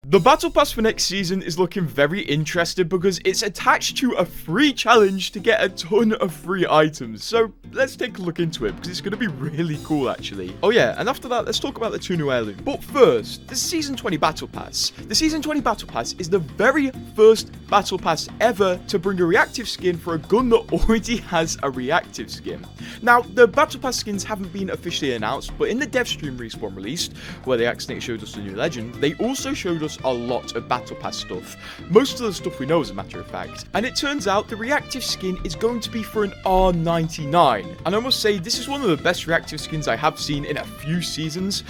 The Battle Pass for next season is looking very interesting because it's attached to a free challenge to get a ton of free items. So let's take a look into it because it's going to be really cool actually. Oh yeah, and after that, let's talk about the 2 new heirlooms. But first, the Season 20 Battle Pass. The Season 20 Battle Pass is the very first Battle Pass ever to bring a reactive skin for a gun that already has a reactive skin. Now, the Battle Pass skins haven't been officially announced, but in the dev stream Respawn released, where they accidentally showed us the new legend, they also showed us a lot of Battle Pass stuff. Most of the stuff we know, as a matter of fact. And it turns out the reactive skin is going to be for an R99. And I must say, this is one of the best reactive skins I have seen in a few seasons.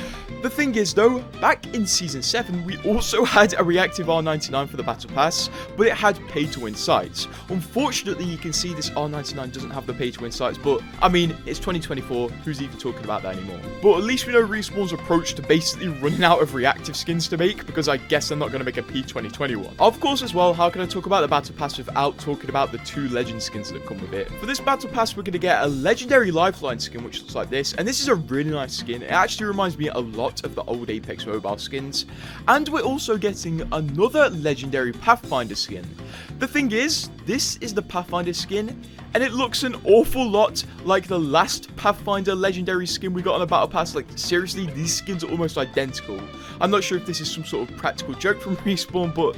The thing is though, back in Season 7, we also had a reactive R99 for the Battle Pass, but it had pay-to-win sites. Unfortunately, you can see this R99 doesn't have the pay-to-win sites, but I mean, it's 2024, who's even talking about that anymore? But at least we know Respawn's approach to basically running out of reactive skins to make, because I guess they're not going to make a P2021. Of course, as well, how can I talk about the Battle Pass without talking about the 2 legend skins that come with it? For this Battle Pass, we're going to get a legendary lifeline skin, which looks like this, and this is a really nice skin. It actually reminds me a lot of the old Apex Mobile skins, and we're also getting another legendary Pathfinder skin. The thing is, this is the Pathfinder skin, and it looks an awful lot like the last Pathfinder legendary skin we got on the Battle Pass. Like, seriously, these skins are almost identical. I'm not sure if this is some sort of practical joke from Respawn, but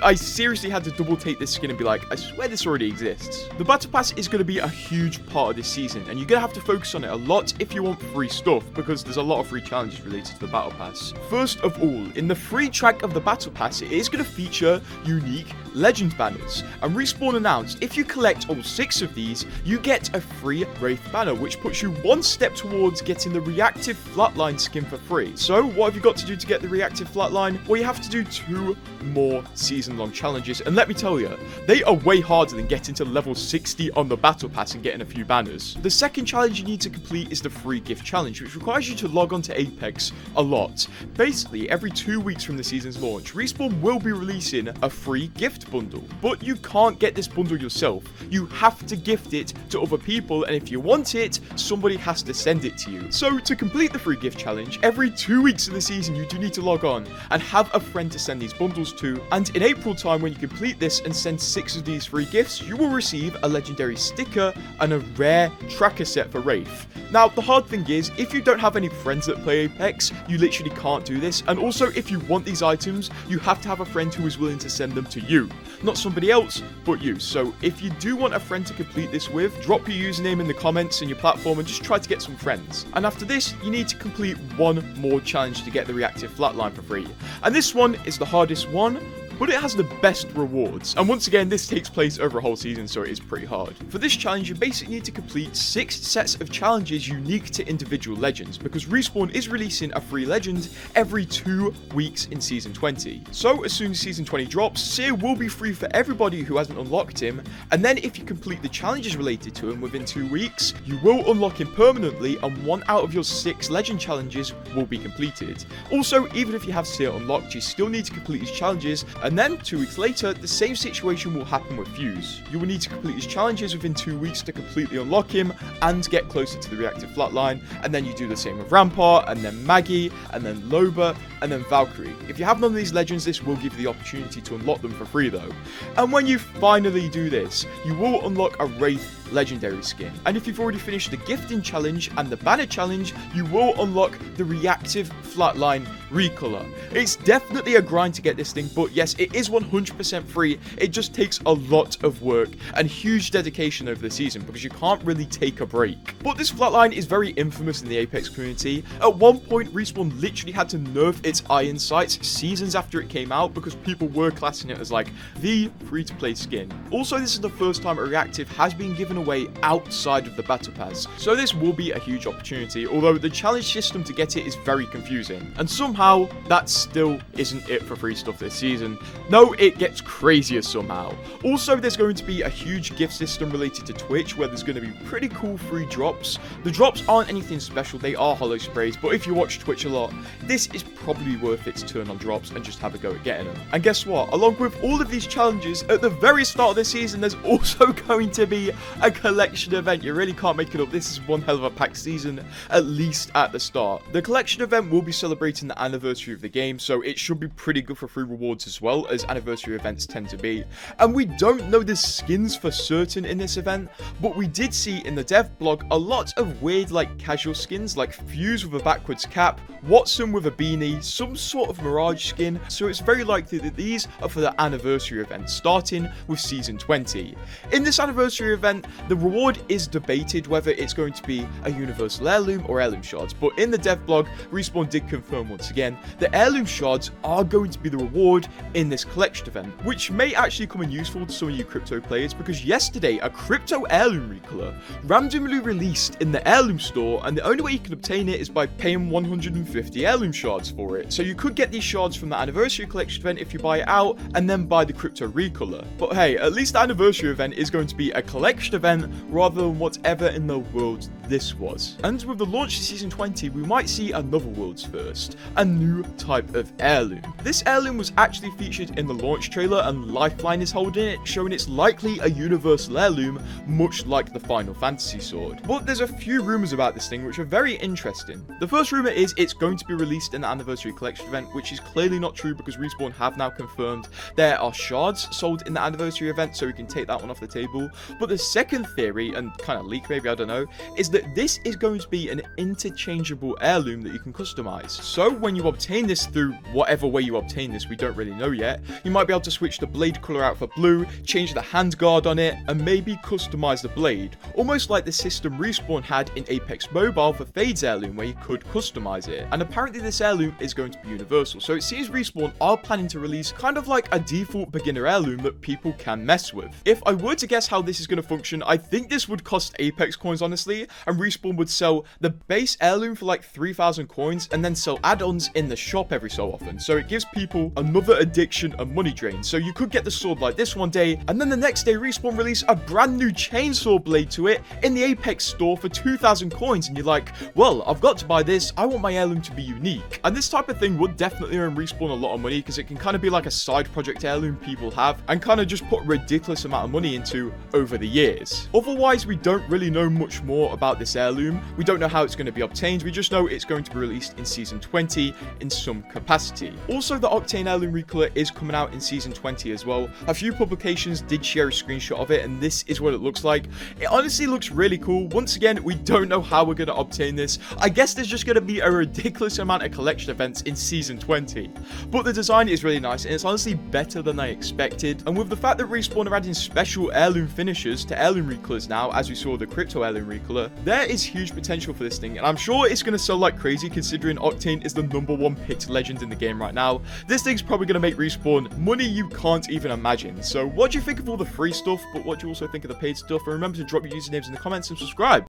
I seriously had to double take this skin and be like, I swear this already exists. The Battle Pass is going to be a huge part of this season, and you're going to have to focus on it a lot if you want free stuff, because there's a lot of free challenges related to the Battle Pass. First of all, in the free track of the Battle Pass, it is going to feature unique legend banners, and Respawn announced if you collect all 6 of these, you get a free Wraith banner, which puts you one step towards getting the reactive flatline skin for free. So what have you got to do to get the reactive flatline? Well, you have to do 2 more season-long challenges, and let me tell you, they are way harder than getting to level 60 on the Battle Pass and getting a few banners. The second challenge you need to complete is the free gift challenge, which requires you to log on to Apex a lot. Basically, every 2 weeks from the season's launch, Respawn will be releasing a free gift bundle, but you can't get this bundle yourself. You have to gift it to other people, and if you want it, somebody has to send it to you. So to complete the free gift challenge, every 2 weeks of the season you do need to log on and have a friend to send these bundles to, and in April time, when you complete this and send 6 of these free gifts, you will receive a legendary sticker and a rare tracker set for Wraith. Now, the hard thing is, if you don't have any friends that play Apex, you literally can't do this, and also if you want these items, you have to have a friend who is willing to send them to you, not somebody else, but you. So if you do want a friend to complete this with, drop your username in the comments and your platform and just try to get some friends. And after this, you need to complete 1 more challenge to get the reactive flatline for free. And this one is the hardest one, but it has the best rewards. And once again, this takes place over a whole season, so it is pretty hard. For this challenge, you basically need to complete 6 sets of challenges unique to individual legends, because Respawn is releasing a free legend every 2 weeks in Season 20. So as soon as Season 20 drops, Seer will be free for everybody who hasn't unlocked him, and then if you complete the challenges related to him within 2 weeks, you will unlock him permanently, and 1 out of your 6 legend challenges will be completed. Also, even if you have Seer unlocked, you still need to complete his challenges, and then 2 weeks later, the same situation will happen with Fuse. You will need to complete his challenges within 2 weeks to completely unlock him and get closer to the reactive flatline, and then you do the same with Rampart, and then Maggie, and then Loba, and then Valkyrie. If you have none of these legends, this will give you the opportunity to unlock them for free though. And when you finally do this, you will unlock a Wraith legendary skin. And if you've already finished the gifting challenge and the banner challenge, you will unlock the reactive flatline recolor. It's definitely a grind to get this thing, but yes, it is 100% free. It just takes a lot of work and huge dedication over the season because you can't really take a break. But this flatline is very infamous in the Apex community. At one point, Respawn literally had to nerf its iron sights seasons after it came out because people were classing it as like the free-to-play skin. Also, this is the first time a reactive has been given away outside of the Battle Pass, so this will be a huge opportunity, although the challenge system to get it is very confusing, and somehow that still isn't it for free stuff this season. No, it gets crazier somehow. Also, there's going to be a huge gift system related to Twitch where there's going to be pretty cool free drops. The drops aren't anything special, they are holo sprays, but if you watch Twitch a lot, this is probably worth it to turn on drops and just have a go at getting them. And guess what? Along with all of these challenges, at the very start of the season, there's also going to be a collection event. You really can't make it up. This is one hell of a packed season, at least at the start. The collection event will be celebrating the anniversary of the game, so it should be pretty good for free rewards as well, as anniversary events tend to be. And we don't know the skins for certain in this event, but we did see in the dev blog a lot of weird like casual skins, like Fuse with a backwards cap, Watson with a beanie, some sort of Mirage skin, so it's very likely that these are for the anniversary event, starting with Season 20. In this anniversary event, the reward is debated whether it's going to be a universal heirloom or heirloom shards, but in the dev blog, Respawn did confirm once again that heirloom shards are going to be the reward in this collection event, which may actually come in useful to some of you crypto players, because yesterday a crypto heirloom recolor randomly released in the heirloom store, and the only way you can obtain it is by paying 150 heirloom shards for it. So you could get these shards from the anniversary collection event if you buy it out and then buy the crypto recolor. But hey, at least the anniversary event is going to be a collection event rather than whatever in the world this was. And with the launch of Season 20, we might see another world's first, a new type of heirloom. This heirloom was actually featured in the launch trailer, and Lifeline is holding it, showing it's likely a universal heirloom, much like the Final Fantasy sword. But there's a few rumors about this thing which are very interesting. The first rumor is it's going to be released in the anniversary collection event, which is clearly not true because Respawn have now confirmed there are shards sold in the anniversary event, so we can take that one off the table. But the second theory, and kind of leak maybe, I don't know, is that this is going to be an interchangeable heirloom that you can customize. So when you obtain this through whatever way you obtain this, we don't really know yet, you might be able to switch the blade color out for blue, change the handguard on it, and maybe customize the blade, almost like the system Respawn had in Apex Mobile for Fade's heirloom, where you could customize it. And apparently this heirloom is going to be universal, so it seems Respawn are planning to release kind of like a default beginner heirloom that people can mess with. If I were to guess how this is going to function, I think this would cost Apex coins, honestly, and Respawn would sell the base heirloom for like 3,000 coins and then sell add-ons in the shop every so often, so it gives people another addiction and money drain. So you could get the sword like this one day, and then the next day Respawn release a brand new chainsaw blade to it in the Apex store for 2,000 coins, and you're like, well, I've got to buy this, I want my heirloom to be unique. And this type of thing would definitely earn Respawn a lot of money, because it can kind of be like a side project heirloom people have and kind of just put a ridiculous amount of money into over the years. Otherwise, we don't really know much more about this heirloom. We don't know how it's going to be obtained, we just know it's going to be released in Season 20 in some capacity. Also, the Octane heirloom recolor is coming out in Season 20 as well. A few publications did share a screenshot of it, and this is what it looks like. It honestly looks really cool. Once again, we don't know how we're going to obtain this. I guess there's just going to be a ridiculous amount of collection events in Season 20. But the design is really nice, and it's honestly better than I expected. And with the fact that Respawn are adding special heirloom finishers to heirloom recolors now, as we saw the crypto heirloom recolor, there is huge potential for this thing, and I'm sure it's going to sell like crazy considering Octane is the #1 picked legend in the game right now. This thing's probably going to make Respawn money you can't even imagine. So what do you think of all the free stuff, but what do you also think of the paid stuff? And remember to drop your usernames in the comments and subscribe.